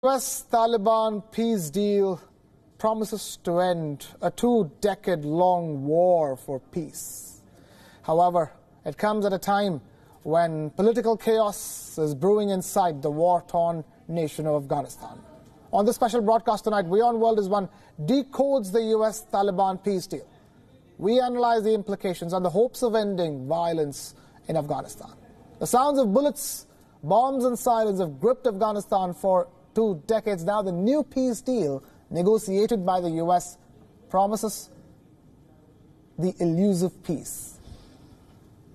US-Taliban peace deal promises to end a 2-decade-long war for peace. However, it comes at a time when political chaos is brewing inside the war-torn nation of Afghanistan. On this special broadcast tonight, WION World is One decodes the US-Taliban peace deal. We analyze the implications and the hopes of ending violence in Afghanistan. The sounds of bullets, bombs and sirens have gripped Afghanistan for 2 decades now. The new peace deal negotiated by the US promises the elusive peace.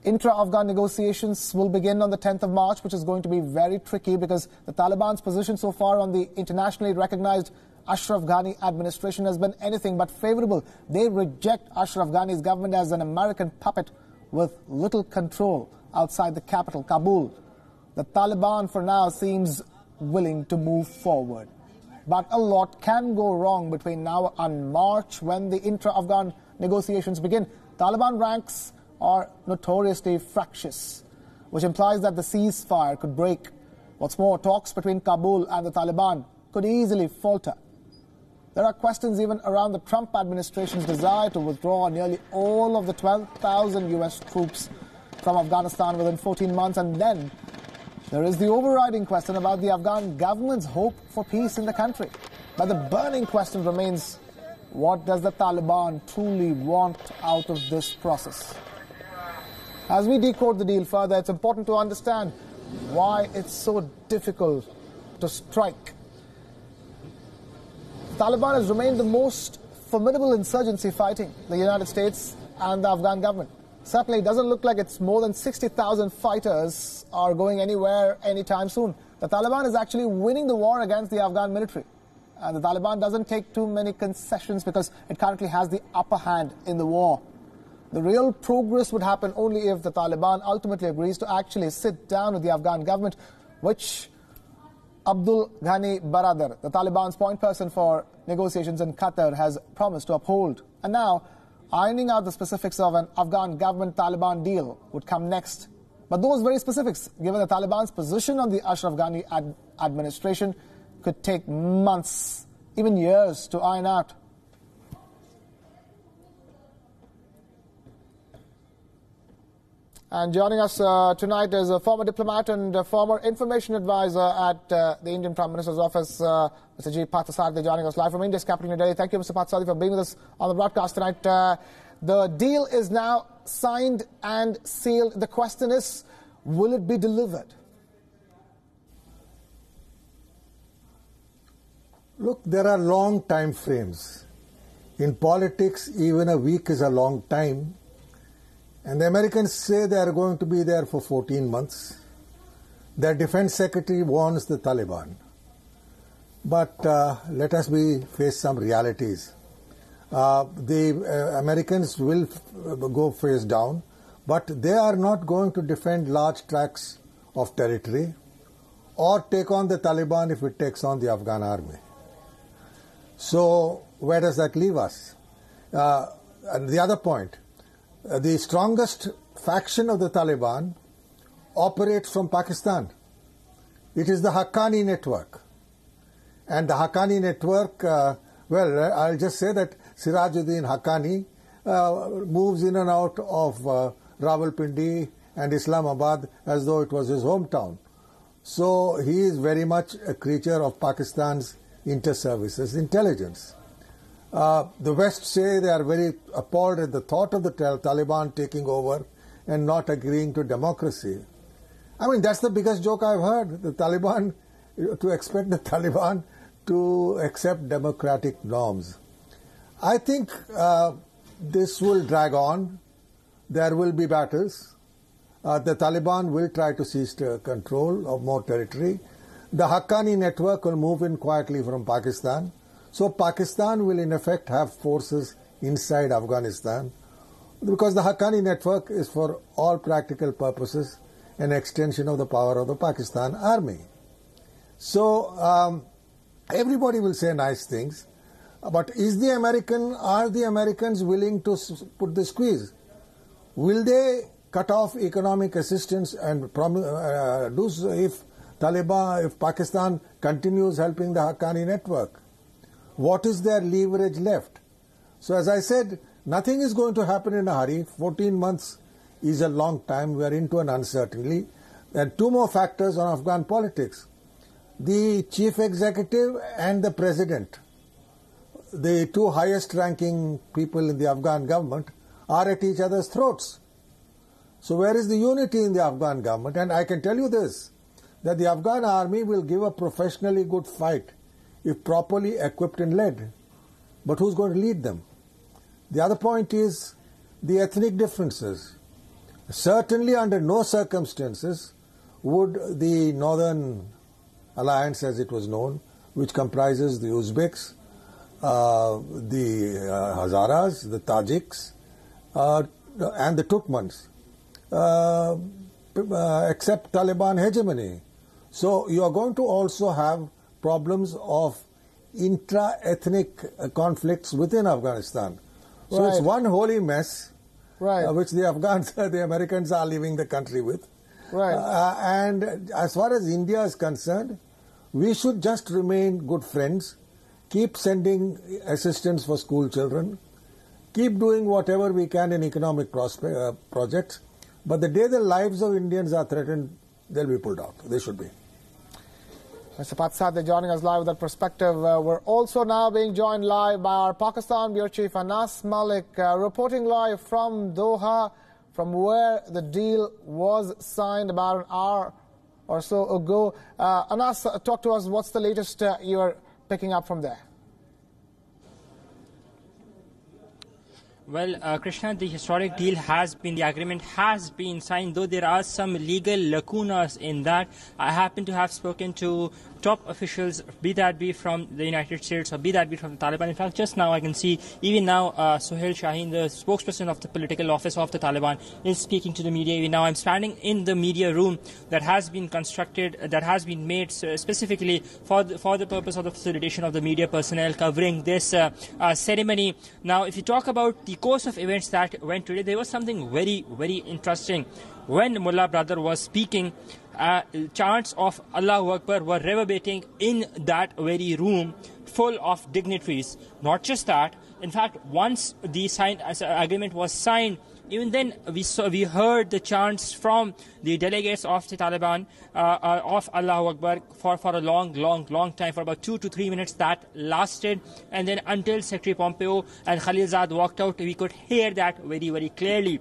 Intra-Afghan negotiations will begin on the 10th of March, which is going to be very tricky because the Taliban's position so far on the internationally recognized Ashraf Ghani administration has been anything but favorable. They reject Ashraf Ghani's government as an American puppet with little control outside the capital, Kabul. The Taliban for now seems willing to move forward. But a lot can go wrong between now and March when the intra-Afghan negotiations begin. Taliban ranks are notoriously fractious, which implies that the ceasefire could break. What's more, talks between Kabul and the Taliban could easily falter. There are questions even around the Trump administration's desire to withdraw nearly all of the 12,000 US troops from Afghanistan within 14 months. And then there is the overriding question about the Afghan government's hope for peace in the country. But the burning question remains, what does the Taliban truly want out of this process? As we decode the deal further, it's important to understand why it's so difficult to strike. The Taliban has remained the most formidable insurgency fighting the United States and the Afghan government. Certainly, it doesn't look like it's more than 60,000 fighters are going anywhere anytime soon. The Taliban is actually winning the war against the Afghan military. And the Taliban doesn't take too many concessions because it currently has the upper hand in the war. The real progress would happen only if the Taliban ultimately agrees to actually sit down with the Afghan government, which Abdul Ghani Baradar, the Taliban's point person for negotiations in Qatar, has promised to uphold. And now, ironing out the specifics of an Afghan government-Taliban deal would come next. But those very specifics, given the Taliban's position on the Ashraf Ghani administration, could take months, even years, to iron out. And joining us tonight is a former diplomat and a former information advisor at the Indian Prime Minister's office, Mr. G. Parthasarathy, joining us live from India's capital, New Delhi. Thank you, Mr. Parthasarathy, for being with us on the broadcast tonight. The deal is now signed and sealed. The question is, will it be delivered? Look, there are long time frames. In politics, even a week is a long time. And the Americans say they are going to be there for 14 months. Their defense secretary warns the Taliban. But let us face some realities. The Americans will go face down, but they are not going to defend large tracts of territory or take on the Taliban if it takes on the Afghan army. So where does that leave us? And the other point, the strongest faction of the Taliban operates from Pakistan. It is the Haqqani network. And the Haqqani network, well, I'll just say that Sirajuddin Haqqani moves in and out of Rawalpindi and Islamabad as though it was his hometown. So he is very much a creature of Pakistan's inter-services intelligence. The West say they are very appalled at the thought of the Taliban taking over and not agreeing to democracy. I mean, that's the biggest joke I've heard. The Taliban, to expect the Taliban to accept democratic norms. I think this will drag on. There will be battles. The Taliban will try to seize control of more territory. The Haqqani network will move in quietly from Pakistan. So Pakistan will in effect have forces inside Afghanistan because the Haqqani network is for all practical purposes an extension of the power of the Pakistan army. So everybody will say nice things, but are the Americans willing to put the squeeze? Will they cut off economic assistance and do so if Taliban, if Pakistan continues helping the Haqqani network? What is their leverage left? So as I said, nothing is going to happen in a hurry. 14 months is a long time. We are into an uncertainty. And two more factors on Afghan politics. The chief executive and the president, the two highest ranking people in the Afghan government, are at each other's throats. So where is the unity in the Afghan government? And I can tell you this, that the Afghan army will give a professionally good fight if properly equipped and led. But who's going to lead them? The other point is the ethnic differences. Certainly under no circumstances would the Northern Alliance, as it was known, which comprises the Uzbeks, the Hazaras, the Tajiks, and the Turkmens, accept Taliban hegemony. So you are going to also have problems of intra-ethnic conflicts within Afghanistan. So it's one holy mess, which the Afghans, the Americans are leaving the country with. And as far as India is concerned, we should just remain good friends, keep sending assistance for school children, keep doing whatever we can in economic projects. But the day the lives of Indians are threatened, they'll be pulled out. They should be. Mr. Patsad, joining us live with that perspective. We're also now being joined live by our Pakistan Bureau Chief Anas Malik, reporting live from Doha, from where the deal was signed about an hour or so ago. Anas, talk to us. What's the latest you're picking up from there? Well, Krishna, the historic deal the agreement has been signed, though there are some legal lacunas in that. I happen to have spoken to top officials, be that be from the United States or be that be from the Taliban. In fact, just now I can see, even now, Sohail Shaheen, the spokesperson of the political office of the Taliban, is speaking to the media. Even now I'm standing in the media room that has been constructed, that has been made specifically for the purpose of the facilitation of the media personnel covering this ceremony. Now, if you talk about the course of events that went today, there was something very, very interesting. When Mullah brother was speaking, chants of Allahu Akbar were reverberating in that very room full of dignitaries. Not just that, in fact, once the agreement was signed, even then we heard the chants from the delegates of the Taliban of Allahu Akbar for a long time, for about 2 to 3 minutes that lasted. And then until Secretary Pompeo and Khalilzad walked out, we could hear that very, very clearly.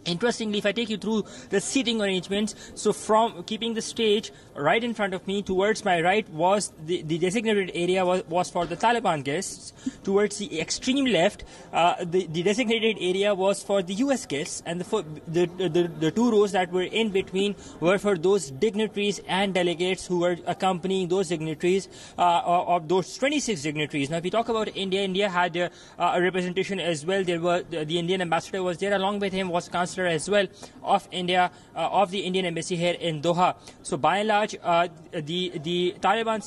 Interestingly, if I take you through the seating arrangements, so from keeping the stage right in front of me, towards my right was the designated area was for the Taliban guests. Towards the extreme left, the designated area was for the U.S. guests, and the two rows that were in between were for those dignitaries and delegates who were accompanying those dignitaries, of those 26 dignitaries. Now, if we talk about India, India had a representation as well. There were the Indian ambassador was there. Along with him was as well of India, of the Indian embassy here in Doha. So by and large, the Taliban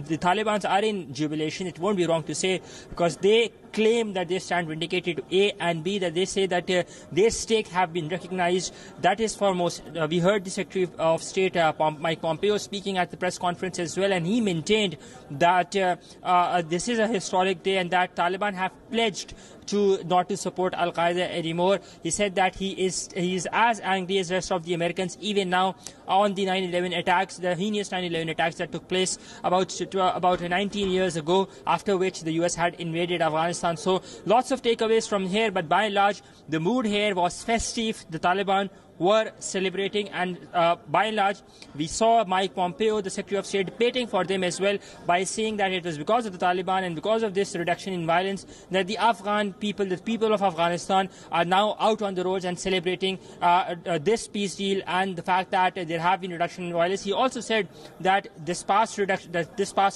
the Talibans are in jubilation. It won't be wrong to say, because they claim that they stand vindicated, A, and B, that they say that their stakes have been recognized. That is foremost. We heard the Secretary of State, Mike Pompeo, speaking at the press conference as well, and he maintained that this is a historic day and that Taliban have pledged not to support Al-Qaeda anymore. He said that he is as angry as the rest of the Americans, even now, on the 9/11 attacks, the heinous 9/11 attacks that took place about 19 years ago, after which the US had invaded Afghanistan. So lots of takeaways from here, but by and large, the mood here was festive. The Taliban were celebrating, and by and large, we saw Mike Pompeo, the Secretary of State, debating for them as well, by saying that it was because of the Taliban and because of this reduction in violence that the Afghan people, the people of Afghanistan, are now out on the roads and celebrating this peace deal and the fact that there have been reduction in violence. He also said that this past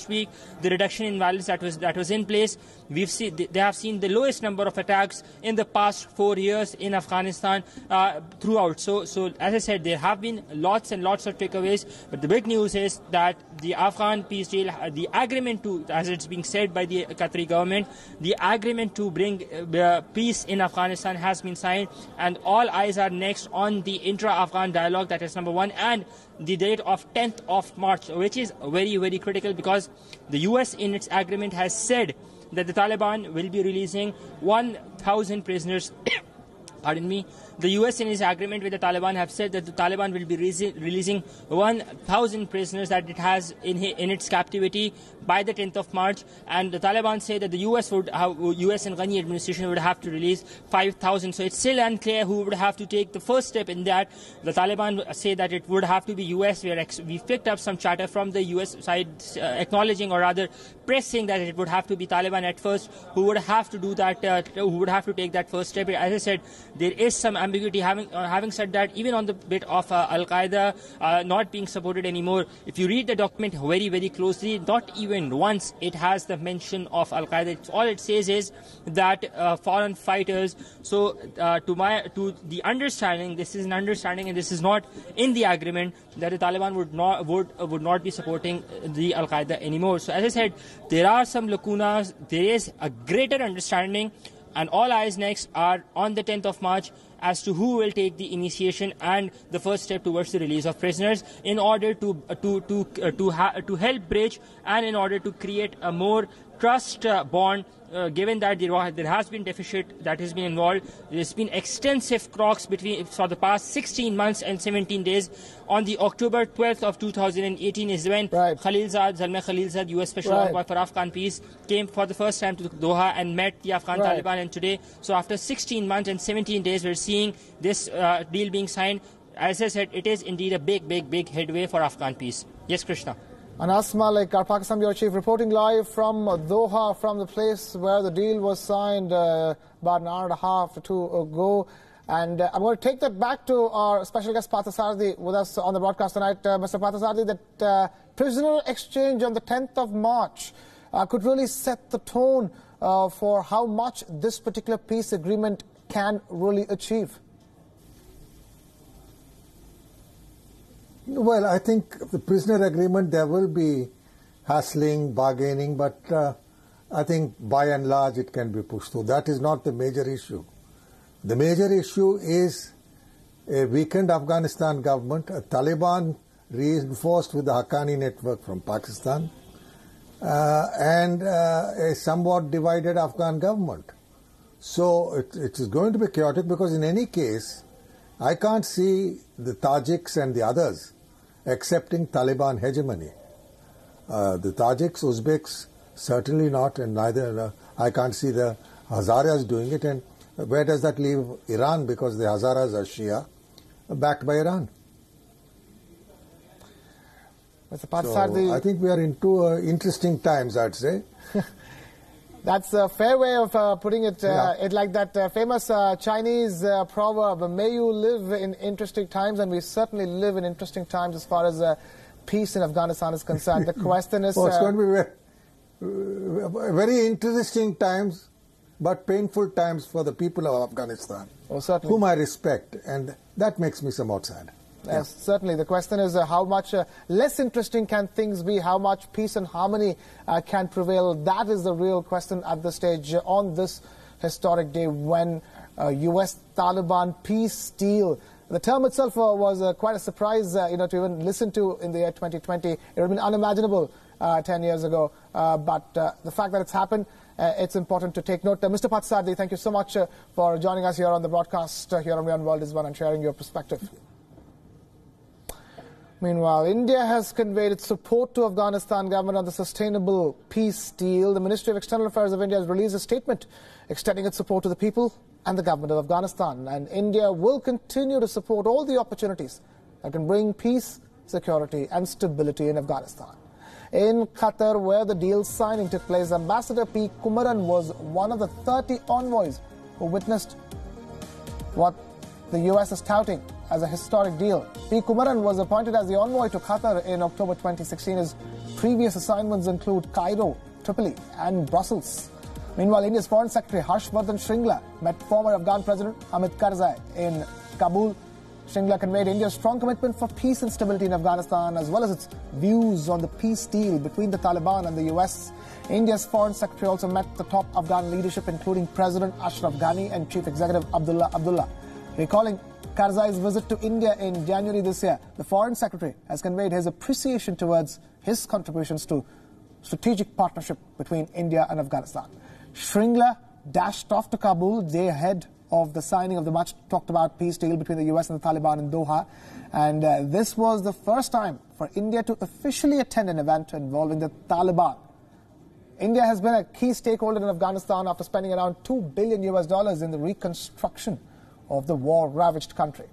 week, the reduction in violence that was in place, they have seen the lowest number of attacks in the past 4 years in Afghanistan throughout. so as I said, there have been lots and lots of takeaways, but the big news is that the Afghan peace deal, the agreement to, as it's being said by the Qatari government, the agreement to bring peace in Afghanistan has been signed, and all eyes are next on the intra-Afghan dialogue. That is number one, and the date of 10th of March, which is very, very critical, because the US in its agreement has said that the Taliban will be releasing 1,000 prisoners. Pardon me. The US in its agreement with the Taliban have said that the Taliban will be releasing 1,000 prisoners that it has in its captivity by the 10th of March. And the Taliban say that the US and Ghani administration would have to release 5,000. So it's still unclear who would have to take the first step in that. The Taliban say that it would have to be US. We've picked up some chatter from the US side acknowledging, or rather pressing, that it would have to be Taliban at first who would have to do that, who would have to take that first step. As I said, there is some ambiguity. Having said that, even on the bit of Al-Qaeda not being supported anymore, if you read the document very, very closely, not even once it has the mention of Al-Qaeda. All it says is that foreign fighters. So to the understanding, this is an understanding, and this is not in the agreement, that the Taliban would not be supporting the Al-Qaeda anymore. So as I said, there are some lacunas. There is a greater understanding, and all eyes next are on the 10th of March as to who will take the initiation and the first step towards the release of prisoners, in order to help bridge and in order to create a more trust bond. Given that there has been deficit that has been involved, there's been extensive talks for the past 16 months and 17 days. On the October 12th of 2018 is when Zalmay Khalilzad, US Special Envoy for Afghan Peace, came for the first time to Doha and met the Afghan Taliban. And today, so after 16 months and 17 days, we're seeing this deal being signed. As I said, it is indeed a big headway for Afghan peace. Yes, Krishna. Anas Malik, our Pakistan Bureau Chief, reporting live from Doha, from the place where the deal was signed about an hour and a half or two ago. And I'm going to take that back to our special guest, Partha with us on the broadcast tonight. Mr. Partha, that prisoner exchange on the 10th of March could really set the tone for how much this particular peace agreement can really achieve. Well, I think the prisoner agreement, there will be hassling, bargaining, but I think by and large it can be pushed through. That is not the major issue. The major issue is a weakened Afghanistan government, a Taliban reinforced with the Haqqani network from Pakistan, and a somewhat divided Afghan government. So it is going to be chaotic, because in any case, I can't see the Tajiks and the others accepting Taliban hegemony. The Tajiks, Uzbeks, certainly not, and neither, I can't see the Hazaras doing it. And where does that leave Iran? Because the Hazaras are Shia, backed by Iran. So I think we are into interesting times, I'd say. That's a fair way of putting it. It like that famous Chinese proverb, may you live in interesting times, and we certainly live in interesting times as far as peace in Afghanistan is concerned. The question is... it's going to be very interesting times, but painful times for the people of Afghanistan, whom I respect, and that makes me somewhat sad. Yes, certainly. The question is how much less interesting can things be, how much peace and harmony can prevail. That is the real question at this stage on this historic day when US-Taliban peace deal. The term itself was quite a surprise to even listen to in the year 2020. It would have been unimaginable 10 years ago. But the fact that it's happened, it's important to take note. Mr. Patsadi, thank you so much for joining us here on the broadcast here on WION World and sharing your perspective. Meanwhile, India has conveyed its support to Afghanistan government on the sustainable peace deal. The Ministry of External Affairs of India has released a statement extending its support to the people and the government of Afghanistan. And India will continue to support all the opportunities that can bring peace, security and stability in Afghanistan. In Qatar, where the deal signing took place, Ambassador P. Kumaran was one of the 30 envoys who witnessed what the US is touting as a historic deal. P. Kumaran was appointed as the envoy to Qatar in October 2016. His previous assignments include Cairo, Tripoli and Brussels. Meanwhile, India's Foreign Secretary Harshvardhan Shringla met former Afghan President Hamid Karzai in Kabul. Shringla conveyed India's strong commitment for peace and stability in Afghanistan, as well as its views on the peace deal between the Taliban and the US. India's Foreign Secretary also met the top Afghan leadership, including President Ashraf Ghani and Chief Executive Abdullah. Recalling Karzai's visit to India in January this year, the Foreign Secretary has conveyed his appreciation towards his contributions to strategic partnership between India and Afghanistan. Shringla dashed off to Kabul the day ahead of the signing of the much-talked-about peace deal between the US and the Taliban in Doha. And this was the first time for India to officially attend an event involving the Taliban. India has been a key stakeholder in Afghanistan after spending around $2 billion in the reconstruction of the war-ravaged country.